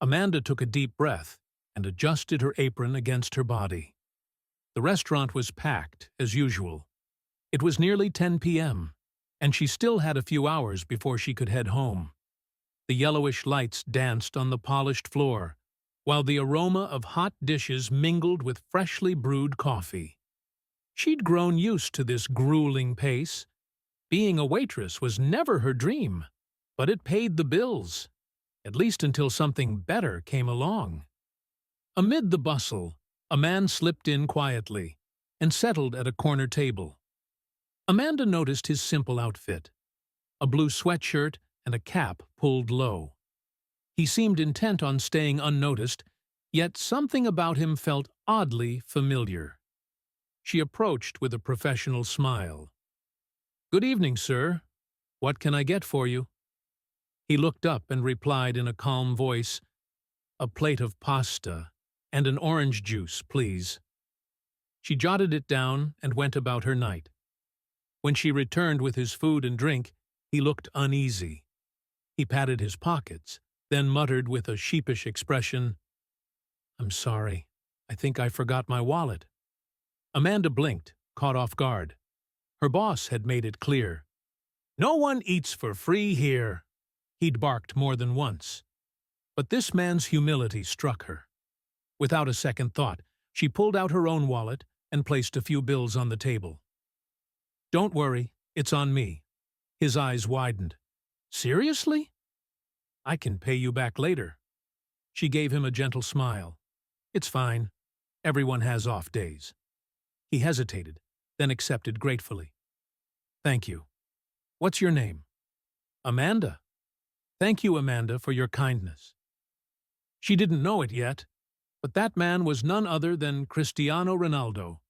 Amanda took a deep breath and adjusted her apron against her body. The restaurant was packed, as usual. It was nearly 10 p.m., and she still had a few hours before she could head home. The yellowish lights danced on the polished floor, while the aroma of hot dishes mingled with freshly brewed coffee. She'd grown used to this grueling pace. Being a waitress was never her dream, but it paid the bills, at least until something better came along. Amid the bustle, a man slipped in quietly and settled at a corner table. Amanda noticed his simple outfit, a blue sweatshirt and a cap pulled low. He seemed intent on staying unnoticed, yet something about him felt oddly familiar. She approached with a professional smile. "Good evening, sir. What can I get for you?" He looked up and replied in a calm voice, "A plate of pasta and an orange juice, please." She jotted it down and went about her night. When she returned with his food and drink, he looked uneasy. He patted his pockets, then muttered with a sheepish expression, "I'm sorry. I think I forgot my wallet." Amanda blinked, caught off guard. Her boss had made it clear. "No one eats for free here," he'd barked more than once. But this man's humility struck her. Without a second thought, she pulled out her own wallet and placed a few bills on the table. "Don't worry, it's on me." His eyes widened. "Seriously? I can pay you back later." She gave him a gentle smile. "It's fine. Everyone has off days." He hesitated, then accepted gratefully. "Thank you. What's your name?" "Amanda." "Thank you, Amanda, for your kindness." She didn't know it yet, but that man was none other than Cristiano Ronaldo,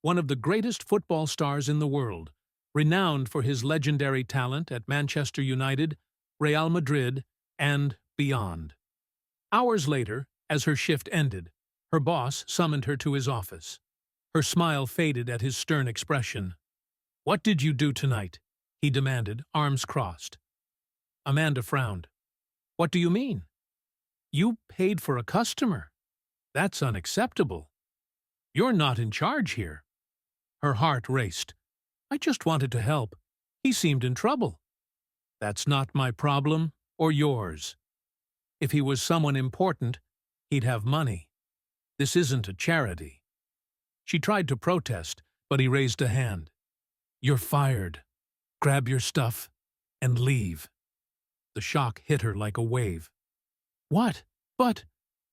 one of the greatest football stars in the world, renowned for his legendary talent at Manchester United, Real Madrid, and beyond. Hours later, as her shift ended, her boss summoned her to his office. Her smile faded at his stern expression. "What did you do tonight?" he demanded, arms crossed. Amanda frowned. "What do you mean?" "You paid for a customer. That's unacceptable. You're not in charge here." Her heart raced. "I just wanted to help. He seemed in trouble." "That's not my problem, or yours. If he was someone important, he'd have money. This isn't a charity." She tried to protest, but he raised a hand. "You're fired. Grab your stuff and leave." The shock hit her like a wave. "What? But—"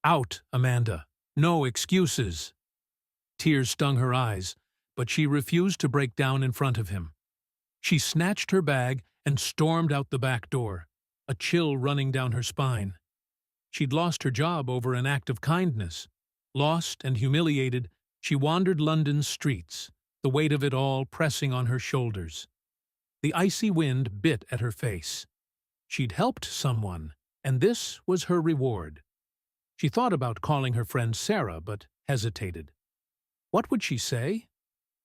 "Out, Amanda. No excuses." Tears stung her eyes, but she refused to break down in front of him. She snatched her bag and stormed out the back door, a chill running down her spine. She'd lost her job over an act of kindness. Lost and humiliated, she wandered London's streets, the weight of it all pressing on her shoulders. The icy wind bit at her face. She'd helped someone, and this was her reward. She thought about calling her friend Sarah, but hesitated. What would she say?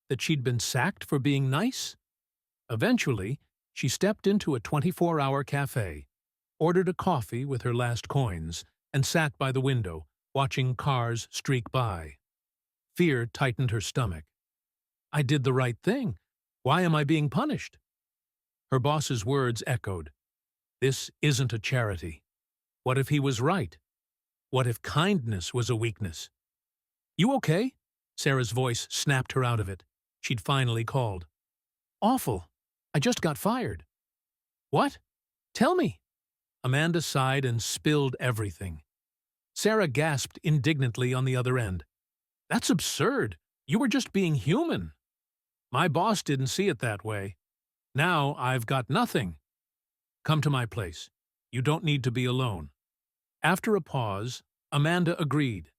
That she'd been sacked for being nice? Eventually, she stepped into a 24-hour cafe, ordered a coffee with her last coins, and sat by the window, watching cars streak by. Fear tightened her stomach. "I did the right thing. Why am I being punished?" Her boss's words echoed. "This isn't a charity. What if he was right? What if kindness was a weakness?" "You okay?" Sarah's voice snapped her out of it. She'd finally called. "Awful. I just got fired." "What? Tell me." Amanda sighed and spilled everything. Sarah gasped indignantly on the other end. "That's absurd. You were just being human." "My boss didn't see it that way. Now I've got nothing. Come to my place. You don't need to be alone." After a pause, Amanda agreed.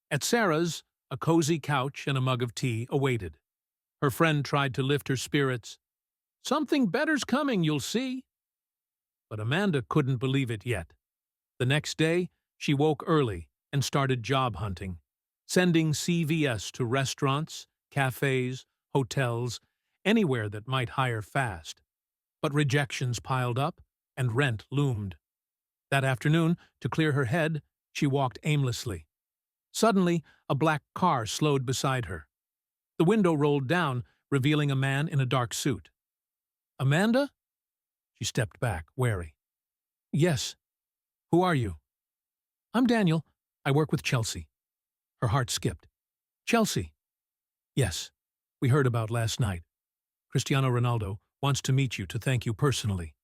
At Sarah's, a cozy couch and a mug of tea awaited. Her friend tried to lift her spirits. "Something better's coming, you'll see." But Amanda couldn't believe it yet. The next day, she woke early and started job hunting, sending CVS to restaurants, cafes, hotels, anywhere that might hire fast. But rejections piled up, and rent loomed. That afternoon, to clear her head, She walked aimlessly. Suddenly, a black car slowed beside her. The window rolled down, revealing a man in a dark suit. "Amanda?" She stepped back, wary. "Yes. Who are you?" "I'm Daniel. I work with Chelsea." Her heart skipped. "Chelsea?" "Yes. We heard about last night. Cristiano Ronaldo wants to meet you to thank you personally."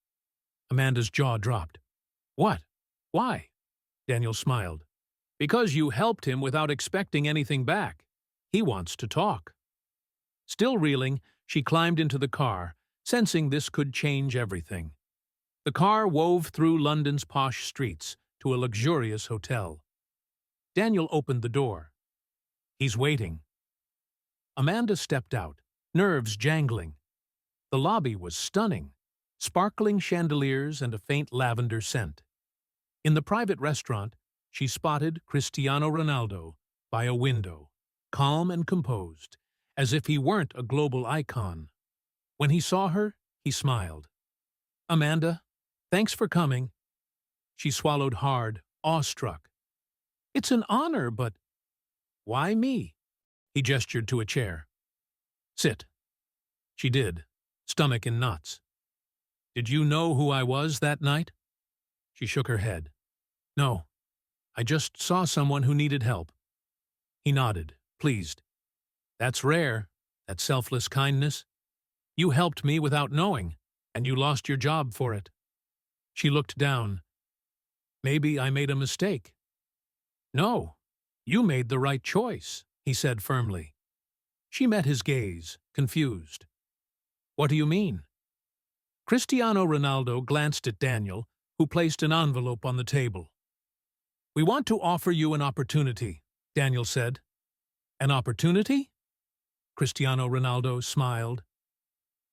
Amanda's jaw dropped. "What? Why?" Daniel smiled. "Because you helped him without expecting anything back. He wants to talk." Still reeling, she climbed into the car, sensing this could change everything. The car wove through London's posh streets to a luxurious hotel. Daniel opened the door. "He's waiting." Amanda stepped out, nerves jangling. The lobby was stunning, sparkling chandeliers and a faint lavender scent. In the private restaurant, she spotted Cristiano Ronaldo by a window, calm and composed, as if he weren't a global icon. When he saw her, he smiled. "Amanda, thanks for coming." She swallowed hard, awestruck. "It's an honor, but—" "Why me?" He gestured to a chair. "Sit." She did, stomach in knots. "Did you know who I was that night?" She shook her head. "No. I just saw someone who needed help." He nodded, pleased. "That's rare, that selfless kindness. You helped me without knowing, and you lost your job for it." She looked down. "Maybe I made a mistake." "No, you made the right choice," he said firmly. She met his gaze, confused. "What do you mean?" Cristiano Ronaldo glanced at Daniel, who placed an envelope on the table. "We want to offer you an opportunity," Daniel said. "An opportunity?" Cristiano Ronaldo smiled.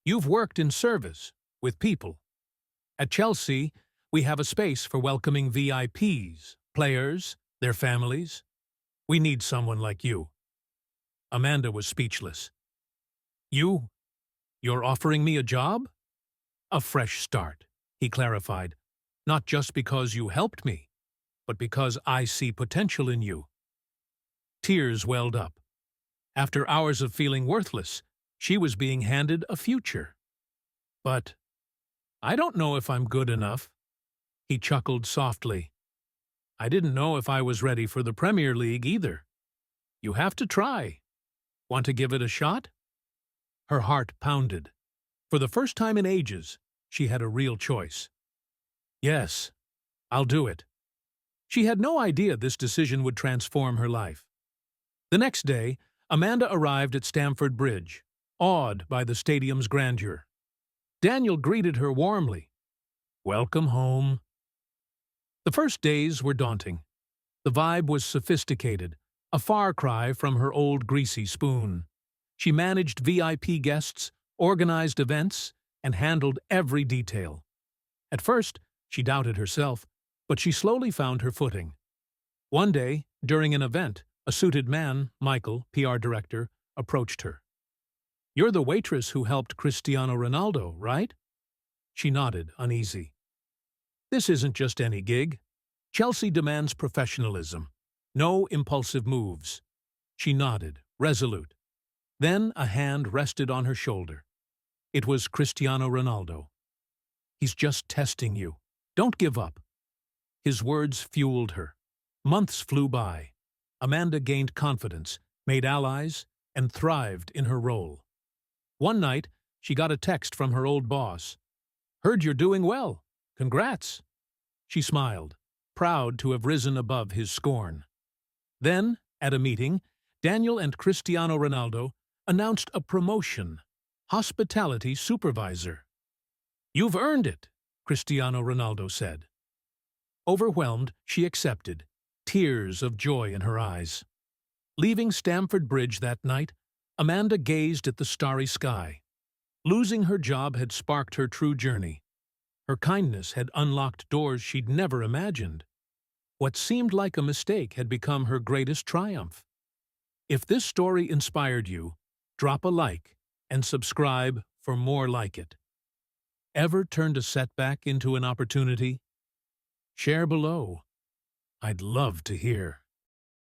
"You've worked in service, with people. At Chelsea, we have a space for welcoming VIPs, players, their families. We need someone like you." Amanda was speechless. You're offering me a job?" "A fresh start," he clarified. "Not just because you helped me, but because I see potential in you." Tears welled up. After hours of feeling worthless, she was being handed a future. "But I don't know if I'm good enough." He chuckled softly. "I didn't know if I was ready for the Premier League either. You have to try. Want to give it a shot?" Her heart pounded. For the first time in ages, she had a real choice. "Yes, I'll do it." She had no idea this decision would transform her life. The next day, Amanda arrived at Stamford Bridge, awed by the stadium's grandeur. Daniel greeted her warmly. "Welcome home." The first days were daunting. The vibe was sophisticated, a far cry from her old greasy spoon. She managed VIP guests, organized events, and handled every detail. At first, she doubted herself, but she slowly found her footing. One day, during an event, a suited man, Michael, PR director, approached her. "You're the waitress who helped Cristiano Ronaldo, right?" She nodded, uneasy. "This isn't just any gig. Chelsea demands professionalism. No impulsive moves." She nodded, resolute. Then a hand rested on her shoulder. It was Cristiano Ronaldo. "He's just testing you. Don't give up." His words fueled her. Months flew by. Amanda gained confidence, made allies, and thrived in her role. One night, she got a text from her old boss. "Heard you're doing well. Congrats." She smiled, proud to have risen above his scorn. Then, at a meeting, Daniel and Cristiano Ronaldo announced a promotion: hospitality supervisor. "You've earned it," Cristiano Ronaldo said. Overwhelmed, she accepted, tears of joy in her eyes. Leaving Stamford Bridge that night, Amanda gazed at the starry sky. Losing her job had sparked her true journey. Her kindness had unlocked doors she'd never imagined. What seemed like a mistake had become her greatest triumph. If this story inspired you, drop a like and subscribe for more like it. Ever turned a setback into an opportunity? Share below. I'd love to hear.